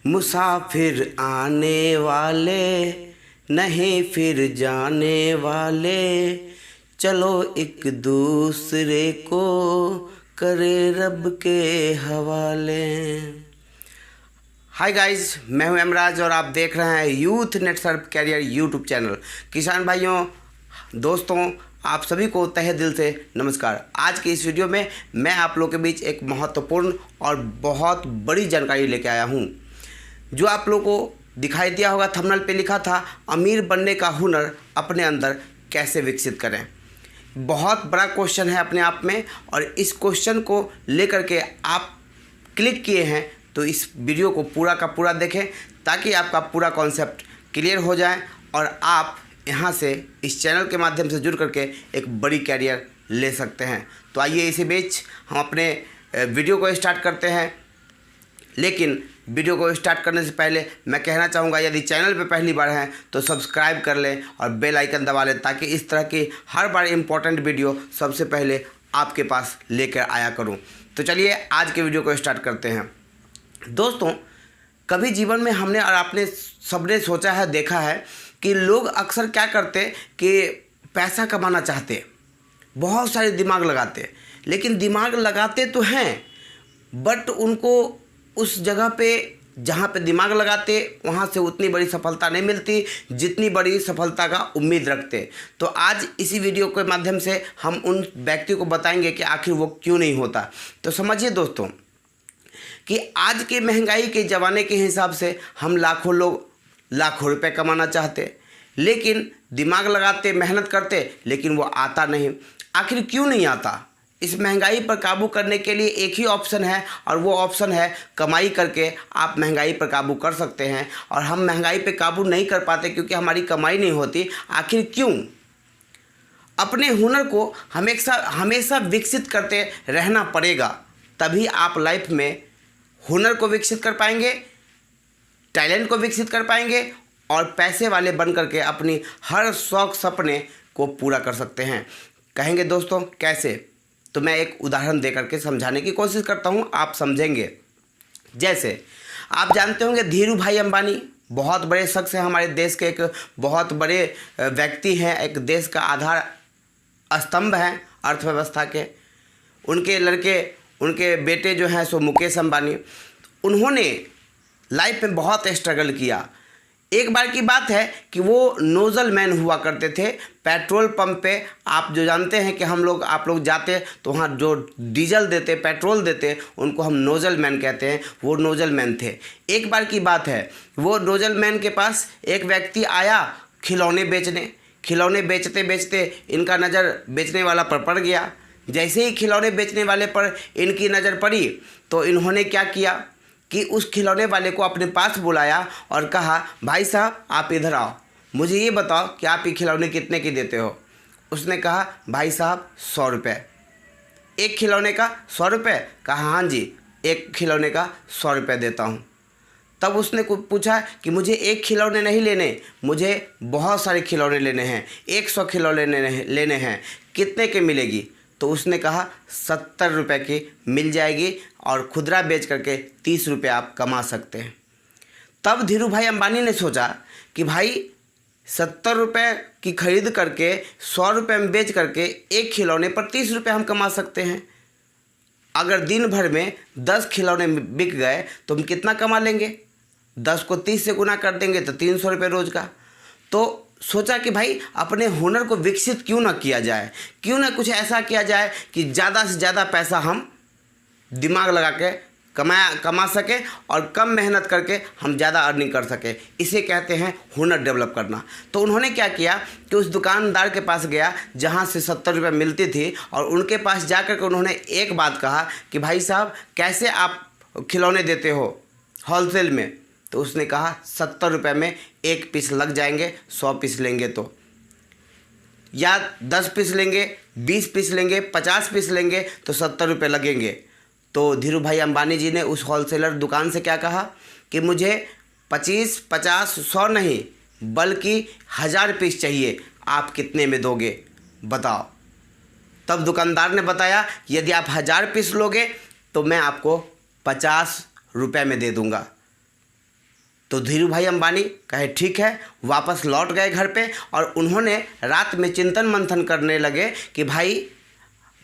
मुसाफिर आने वाले नहीं फिर जाने वाले, चलो एक दूसरे को करे रब के हवाले। हाय गाइस, मैं हूं एमराज और आप देख रहे हैं youth net surf career YouTube channel. किसान भाइयों, दोस्तों, आप सभी को तहे दिल से नमस्कार। आज की इस वीडियो में मैं आप लोगों के बीच एक महत्वपूर्ण और बहुत बड़ी जानकारी लेके आया हूं। जो आप लोगों को दिखाई दिया होगा, थंबनेल पे लिखा था अमीर बनने का हुनर अपने अंदर कैसे विकसित करें। बहुत बड़ा क्वेश्चन है अपने आप में, और इस क्वेश्चन को लेकर के आप क्लिक किए हैं तो इस वीडियो को पूरा का पूरा देखें ताकि आपका पूरा कॉन्सेप्ट क्लियर हो जाए और आप यहाँ से इस चैनल के माध्यम से जुड़ करके एक बड़ी कैरियर ले सकते हैं। तो आइए इसी बीच हम अपने वीडियो को स्टार्ट करते हैं। लेकिन वीडियो को स्टार्ट करने से पहले मैं कहना चाहूँगा, यदि चैनल पे पहली बार हैं तो सब्सक्राइब कर लें और बेल आइकन दबा लें ताकि इस तरह की हर बार इम्पोर्टेंट वीडियो सबसे पहले आपके पास लेकर आया करूँ। तो चलिए आज के वीडियो को स्टार्ट करते हैं। दोस्तों, कभी जीवन में हमने और आपने सबने सोचा है, देखा है कि लोग अक्सर क्या करते कि पैसा कमाना चाहते, बहुत सारे दिमाग लगाते, लेकिन दिमाग लगाते तो हैं बट उनको उस जगह पे जहाँ पे दिमाग लगाते वहाँ से उतनी बड़ी सफलता नहीं मिलती जितनी बड़ी सफलता का उम्मीद रखते। तो आज इसी वीडियो के माध्यम से हम उन व्यक्तियों को बताएंगे कि आखिर वो क्यों नहीं होता। तो समझिए दोस्तों कि आज के महंगाई के ज़माने के हिसाब से हम लाखों लोग लाखों रुपए कमाना चाहते, लेकिन दिमाग लगाते, मेहनत करते, लेकिन वो आता नहीं। आखिर क्यों नहीं आता? इस महंगाई पर काबू करने के लिए एक ही ऑप्शन है और वो ऑप्शन है कमाई करके आप महंगाई पर काबू कर सकते हैं। और हम महंगाई पर काबू नहीं कर पाते क्योंकि हमारी कमाई नहीं होती। आखिर क्यों? अपने हुनर को हमेशा विकसित करते रहना पड़ेगा, तभी आप लाइफ में हुनर को विकसित कर पाएंगे, टैलेंट को विकसित कर पाएंगे और पैसे वाले बन करके अपनी हर शौक सपने को पूरा कर सकते हैं। कहेंगे दोस्तों कैसे? तो मैं एक उदाहरण दे करके समझाने की कोशिश करता हूँ, आप समझेंगे। जैसे आप जानते होंगे धीरू भाई अंबानी बहुत बड़े शख्स हैं, हमारे देश के एक बहुत बड़े व्यक्ति हैं, एक देश का आधार स्तंभ हैं अर्थव्यवस्था के। उनके लड़के, उनके बेटे जो हैं सो मुकेश अंबानी, उन्होंने लाइफ में बहुत स्ट्रगल किया। एक बार की बात है कि वो नोज़ल मैन हुआ करते थे पेट्रोल पंप पे। आप जो जानते हैं कि आप लोग जाते तो वहाँ जो डीजल देते, पेट्रोल देते, उनको हम नोज़ल मैन कहते हैं। वो नोज़ल मैन थे। एक बार की बात है, वो नोज़ल मैन के पास एक व्यक्ति आया खिलौने बेचने। खिलौने बेचते बेचते इनका नज़र बेचने वाला पर पड़ गया। जैसे ही खिलौने बेचने वाले पर इनकी नज़र पड़ी तो इन्होंने क्या किया कि उस खिलौने वाले को अपने पास बुलाया और कहा, भाई साहब आप इधर आओ, मुझे ये बताओ कि आप ये खिलौने कितने की देते हो। उसने कहा, भाई साहब 100 रुपये। एक खिलौने का 100 रुपये? कहा, हाँ जी, एक खिलौने का 100 रुपये देता हूँ। तब उसने पूछा कि मुझे एक खिलौने नहीं लेने, मुझे बहुत सारे खिलौने लेने हैं, 100 खिलौने लेने हैं, कितने के मिलेगी? तो उसने कहा 70 रुपये की मिल जाएगी और खुदरा बेच करके 30 रुपये आप कमा सकते हैं। तब धीरू भाई अंबानी ने सोचा कि भाई 70 रुपये की खरीद करके 100 रुपये में बेच करके एक खिलौने पर 30 रुपये हम कमा सकते हैं। अगर दिन भर में 10 खिलौने बिक गए तो हम कितना कमा लेंगे? 10 को 30 से गुना कर देंगे तो 300 रुपये रोज का। तो सोचा कि भाई अपने हुनर को विकसित क्यों ना किया जाए, क्यों ना कुछ ऐसा किया जाए कि ज़्यादा से ज़्यादा पैसा हम दिमाग लगा के कमा सके और कम मेहनत करके हम ज़्यादा अर्निंग कर सके। इसे कहते हैं हुनर डेवलप करना। तो उन्होंने क्या किया कि उस दुकानदार के पास गया जहाँ से 70 रुपये मिलती थी और उनके पास जा कर के उन्होंने एक बात कहा कि भाई साहब कैसे आप खिलौने देते हो होलसेल में? तो उसने कहा 70 रुपये में एक पीस लग जाएंगे, 100 पीस लेंगे तो, या 10 पीस लेंगे, 20 पीस लेंगे, 50 पीस लेंगे तो 70 रुपये लगेंगे। तो धीरू भाई अंबानी जी ने उस होलसेलर दुकान से क्या कहा कि मुझे 25, 50, 100 नहीं बल्कि 1000 पीस चाहिए, आप कितने में दोगे बताओ? तब दुकानदार ने बताया, यदि आप 1000 पीस लोगे तो मैं आपको 50 रुपये में दे दूँगा। तो धीरू भाई अंबानी कहे ठीक है, वापस लौट गए घर पे और उन्होंने रात में चिंतन मंथन करने लगे कि भाई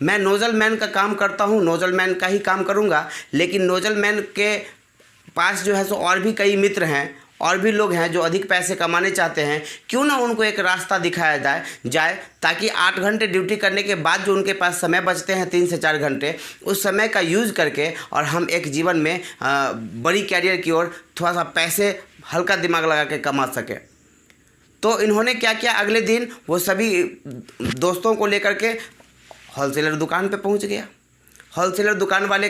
मैं नोजल मैन का काम करता हूँ, नोजल मैन का ही काम करूँगा, लेकिन नोजल मैन के पास जो है सो और भी कई मित्र हैं, और भी लोग हैं जो अधिक पैसे कमाने चाहते हैं, क्यों ना उनको एक रास्ता दिखाया जाए ताकि 8 घंटे ड्यूटी करने के बाद जो उनके पास समय बचते हैं 3 से 4 घंटे, उस समय का यूज़ करके और हम एक जीवन में बड़ी कैरियर की ओर थोड़ा सा पैसे हल्का दिमाग लगा के कमा सके। तो इन्होंने क्या किया, अगले दिन वो सभी दोस्तों को लेकर के होलसेलर दुकान पे पहुंच गया। होलसेलर दुकान वाले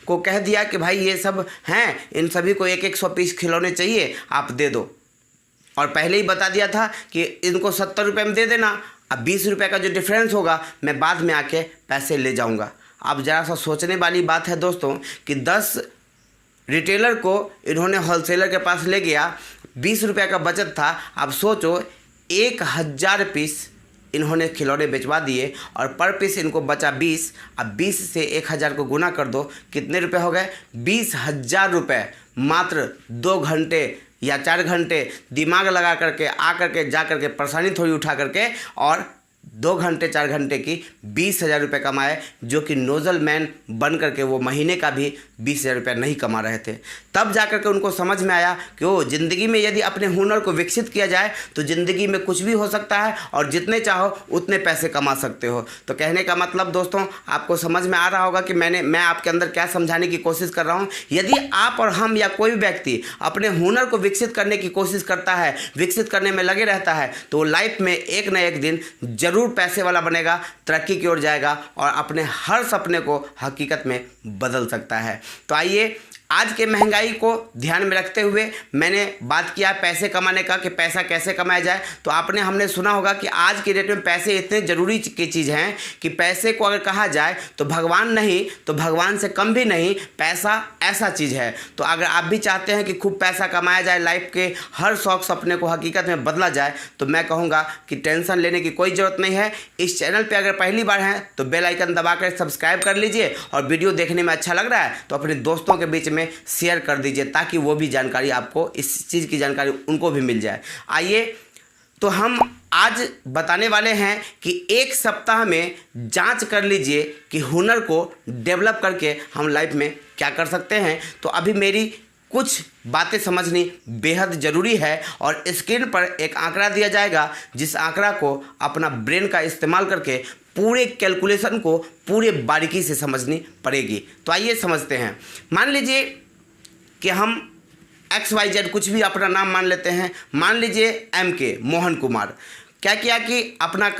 को कह दिया कि भाई ये सब हैं, इन सभी को 100 पीस खिलौने चाहिए, आप दे दो। और पहले ही बता दिया था कि इनको 70 रुपये में दे देना, अब 20 रुपये का जो डिफरेंस होगा मैं बाद में आके पैसे ले जाऊंगा। अब ज़रा सा सोचने वाली बात है दोस्तों कि 10 रिटेलर को इन्होंने होलसेलर के पास ले गया, 20 रुपये का बचत था। अब सोचो 1000 पीस इन्होंने खिलौने बेचवा दिए और पर पीस इनको बचा 20। अब 20 से 1000 को गुना कर दो, कितने रुपए हो गए, 20,000 रुपये मात्र 2 घंटे या 4 घंटे दिमाग लगा करके आ करके जा करके परेशानी थोड़ी उठा करके और 2 घंटे 4 घंटे की 20,000 रुपये कमाए, जो कि नोजल मैन बन करके वो महीने का भी 20,000 रुपये नहीं कमा रहे थे। तब जा करके उनको समझ में आया कि वो ज़िंदगी में यदि अपने हुनर को विकसित किया जाए तो ज़िंदगी में कुछ भी हो सकता है और जितने चाहो उतने पैसे कमा सकते हो। तो कहने का मतलब दोस्तों आपको समझ में आ रहा होगा कि मैं आपके अंदर क्या समझाने की कोशिश कर रहा हूँ। यदि आप और हम या कोई भी व्यक्ति अपने हुनर को विकसित करने की कोशिश करता है, विकसित करने में लगे रहता है, तो वो लाइफ में एक न एक दिन जरूर पैसे वाला बनेगा, तरक्की की ओर जाएगा और अपने हर सपने को हकीकत में बदल सकता है। तो आइए आज के महंगाई को ध्यान में रखते हुए मैंने बात किया पैसे कमाने का कि पैसा कैसे कमाया जाए। तो हमने सुना होगा कि आज के डेट में पैसे इतने ज़रूरी की चीज़ हैं कि पैसे को अगर कहा जाए तो भगवान नहीं तो भगवान से कम भी नहीं, पैसा ऐसा चीज़ है। तो अगर आप भी चाहते हैं कि खूब पैसा कमाया जाए, लाइफ के हर शौक सपने को हकीकत में बदला जाए, तो मैं कहूँगा कि टेंशन लेने की कोई ज़रूरत नहीं है। इस चैनल पर अगर पहली बार हैं तो बेल आइकन दबा कर सब्सक्राइब कर लीजिए और वीडियो देखने में अच्छा लग रहा है तो अपने दोस्तों के बीच में शेयर कर दीजिए ताकि वो भी जानकारी आपको, इस चीज़ की जानकारी उनको भी मिल जाए। आइए तो हम आज बताने वाले हैं कि एक सप्ताह में जांच कर लीजिए कि हुनर को डेवलप करके हम लाइफ में क्या कर सकते हैं। तो अभी मेरी कुछ बातें समझनी बेहद ज़रूरी है और स्क्रीन पर एक आंकड़ा दिया जाएगा, जिस आंकड़ा को अपना ब्रेन का इस्तेमाल करके पूरे कैलकुलेशन को पूरे बारीकी से समझनी पड़ेगी। तो आइए समझते हैं। मान लीजिए कि हम XYZ कुछ भी अपना नाम मान लेते हैं, मान लीजिए MK मोहन कुमार। क्या किया कि अपना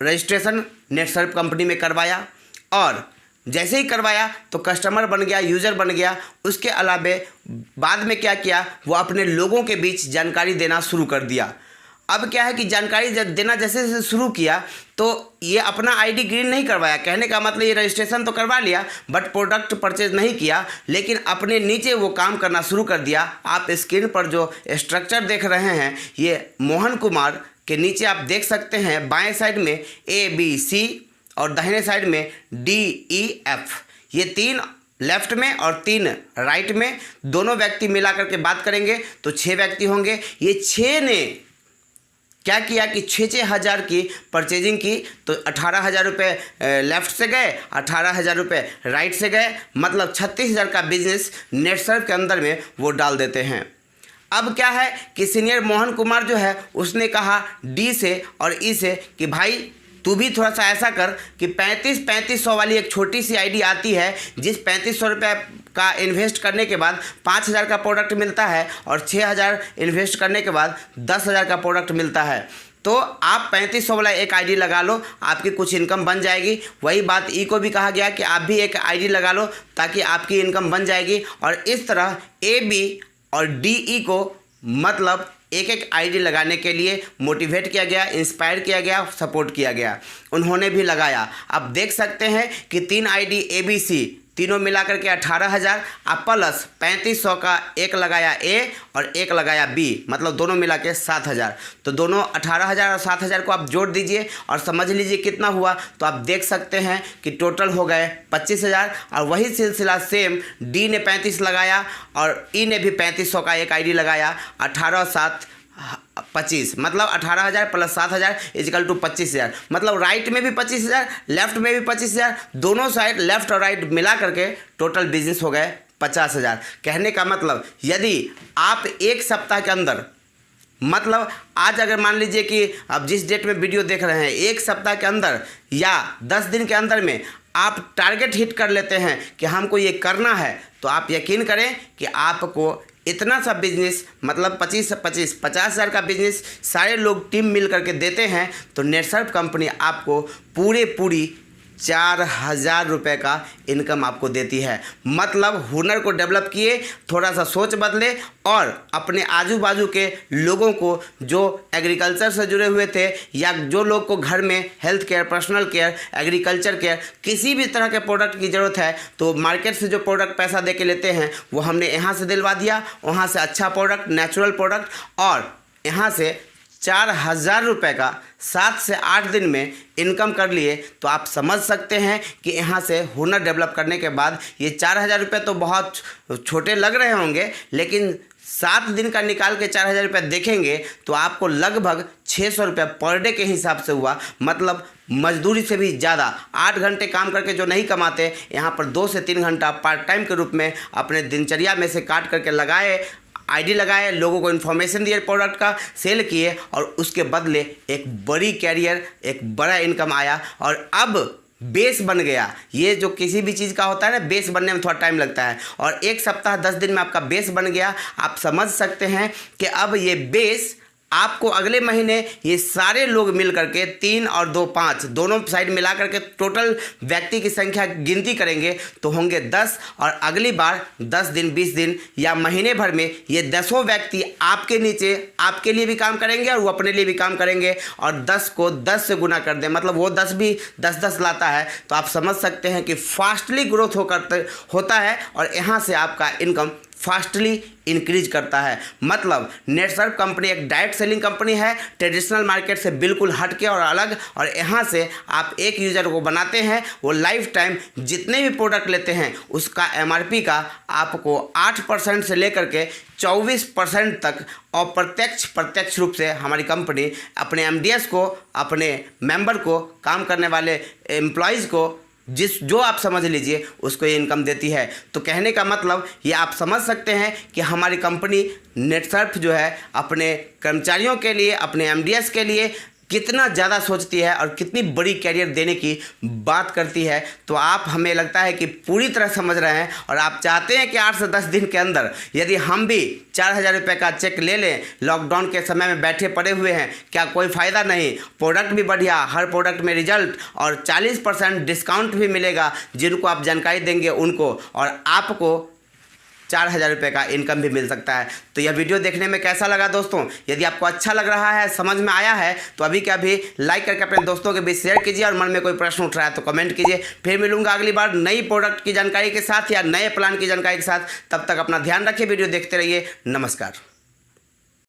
रजिस्ट्रेशन नेटसर्फ कंपनी में करवाया और जैसे ही करवाया तो कस्टमर बन गया, यूज़र बन गया। उसके अलावे बाद में क्या किया, वो अपने लोगों के बीच जानकारी देना शुरू कर दिया। अब क्या है कि जानकारी देना जैसे जैसे शुरू किया तो ये अपना आईडी ग्रीन नहीं करवाया, कहने का मतलब ये रजिस्ट्रेशन तो करवा लिया बट प्रोडक्ट परचेज नहीं किया, लेकिन अपने नीचे वो काम करना शुरू कर दिया। आप स्क्रीन पर जो स्ट्रक्चर देख रहे हैं ये मोहन कुमार के नीचे आप देख सकते हैं, बाएं साइड में ABC और दाहिने साइड में DEF, ये 3 लेफ्ट में और 3 राइट में, दोनों व्यक्ति मिला करके बात करेंगे तो 6 व्यक्ति होंगे। ये 6 ने क्या किया कि 6-6 हज़ार की परचेजिंग की, तो 18,000 रुपये लेफ़्ट से गए, 18,000 रुपये राइट से गए, मतलब 36,000 का बिजनेस नेटसर्फ के अंदर में वो डाल देते हैं। अब क्या है कि सीनियर मोहन कुमार जो है उसने कहा D से और E से कि भाई तू भी थोड़ा सा ऐसा कर कि 3500 वाली एक छोटी सी आईडी आती है, जिस 3500 रुपये का इन्वेस्ट करने के बाद 5,000 का प्रोडक्ट मिलता है और 6,000 इन्वेस्ट करने के बाद 10,000 का प्रोडक्ट मिलता है। तो आप 3500 वाला एक आईडी लगा लो, आपकी कुछ इनकम बन जाएगी। वही बात ई को भी कहा गया कि आप भी एक आईडी लगा लो ताकि आपकी इनकम बन जाएगी। और इस तरह AB और DE को मतलब एक आईडी लगाने के लिए मोटिवेट किया गया, इंस्पायर किया गया, सपोर्ट किया गया। उन्होंने भी लगाया। अब देख सकते हैं कि 3 आईडी ABC तीनों मिलाकर के 18,000। आप प्लस 3500 का एक लगाया ए और एक लगाया बी, मतलब दोनों मिला के 7,000। तो दोनों 18,000 और 7,000 को आप जोड़ दीजिए और समझ लीजिए कितना हुआ। तो आप देख सकते हैं कि टोटल हो गए 25,000। और वही सिलसिला सेम डी ने 35 लगाया और ई ने भी 3500 का एक आईडी लगाया। 18 और 7 25, मतलब 18,000 प्लस 7,000 इजिकल टू 25,000। मतलब राइट में भी 25,000, लेफ्ट में भी 25,000, दोनों साइड लेफ्ट और राइट मिला करके टोटल बिजनेस हो गए 50,000। कहने का मतलब यदि आप एक सप्ताह के अंदर, मतलब आज अगर मान लीजिए कि आप जिस डेट में वीडियो देख रहे हैं, एक सप्ताह के अंदर या 10 दिन के अंदर में आप टारगेट हिट कर लेते हैं कि हमको ये करना है, तो आप यकीन करें कि आपको इतना सा बिजनेस, मतलब 50,000 का बिजनेस सारे लोग टीम मिल करके देते हैं, तो नेटसर्फ कंपनी आपको पूरी 4,000 रुपये का इनकम आपको देती है। मतलब हुनर को डेवलप किए, थोड़ा सा सोच बदले और अपने आजू बाजू के लोगों को जो एग्रीकल्चर से जुड़े हुए थे या जो लोग को घर में health care, personal care, agriculture care, किसी भी तरह के प्रोडक्ट की ज़रूरत है, तो मार्केट से जो प्रोडक्ट पैसा दे के लेते हैं वो हमने यहाँ से दिलवा दिया। वहाँ से अच्छा प्रोडक्ट, नेचुरल प्रोडक्ट, और यहाँ से 4,000 रुपये का 7 से 8 दिन में इनकम कर लिए। तो आप समझ सकते हैं कि यहाँ से हुनर डेवलप करने के बाद ये 4,000 रुपये तो बहुत छोटे लग रहे होंगे, लेकिन 7 दिन का निकाल के 4,000 रुपये देखेंगे तो आपको लगभग 600 रुपये पर डे के हिसाब से हुआ। मतलब मजदूरी से भी ज़्यादा 8 घंटे काम करके जो नहीं कमाते, यहाँ पर 2 से 3 घंटा पार्ट टाइम के रूप में अपने दिनचर्या में से काट करके लगाए, आईडी लगाए, लोगों को इन्फॉर्मेशन दिए, प्रोडक्ट का सेल किए और उसके बदले एक बड़ी कैरियर, एक बड़ा इनकम आया। और अब बेस बन गया। ये जो किसी भी चीज़ का होता है ना, बेस बनने में थोड़ा टाइम लगता है, और एक सप्ताह 10 दिन में आपका बेस बन गया। आप समझ सकते हैं कि अब ये बेस आपको अगले महीने ये सारे लोग मिल करके 3 और 2 5 दोनों साइड मिला करके टोटल व्यक्ति की संख्या गिनती करेंगे तो होंगे 10। और अगली बार 10 दिन, 20 दिन या महीने भर में ये 10 व्यक्ति आपके नीचे आपके लिए भी काम करेंगे और वो अपने लिए भी काम करेंगे, और 10 को 10 से गुना कर दें, मतलब वो 10 भी 10-10 लाता है। तो आप समझ सकते हैं कि फास्टली ग्रोथ होता है और यहाँ से आपका इनकम फास्टली इंक्रीज करता है। मतलब नेटसर्फ कंपनी एक डायरेक्ट सेलिंग कंपनी है, ट्रेडिशनल मार्केट से बिल्कुल हटके और अलग। और यहाँ से आप एक यूज़र को बनाते हैं, वो लाइफ टाइम जितने भी प्रोडक्ट लेते हैं उसका एमआरपी का आपको 8% से लेकर के 24% तक प्रत्यक्ष रूप से हमारी कंपनी अपने एमडीएस को, अपने मेंबर को, काम करने वाले एम्प्लॉयज़ को, जो आप समझ लीजिए उसको ये इनकम देती है। तो कहने का मतलब ये आप समझ सकते हैं कि हमारी कंपनी नेटसर्फ जो है अपने कर्मचारियों के लिए, अपने एमडीएस के लिए कितना ज़्यादा सोचती है और कितनी बड़ी कैरियर देने की बात करती है। तो आप, हमें लगता है कि पूरी तरह समझ रहे हैं और आप चाहते हैं कि 8 से 10 दिन के अंदर यदि हम भी 4,000 रुपये का चेक ले लें। लॉकडाउन के समय में बैठे पड़े हुए हैं, क्या कोई फ़ायदा नहीं? प्रोडक्ट भी बढ़िया, हर प्रोडक्ट में रिजल्ट, और 40% डिस्काउंट भी मिलेगा जिनको आप जानकारी देंगे उनको, और आपको 4,000 रुपये का इनकम भी मिल सकता है। तो यह वीडियो देखने में कैसा लगा दोस्तों? यदि आपको अच्छा लग रहा है, समझ में आया है, तो अभी के अभी लाइक करके अपने दोस्तों के बीच शेयर कीजिए, और मन में कोई प्रश्न उठ रहा है तो कमेंट कीजिए। फिर मिलूंगा अगली बार नई प्रोडक्ट की जानकारी के साथ या नए प्लान की जानकारी के साथ। तब तक अपना ध्यान रखिए, वीडियो देखते रहिए। नमस्कार।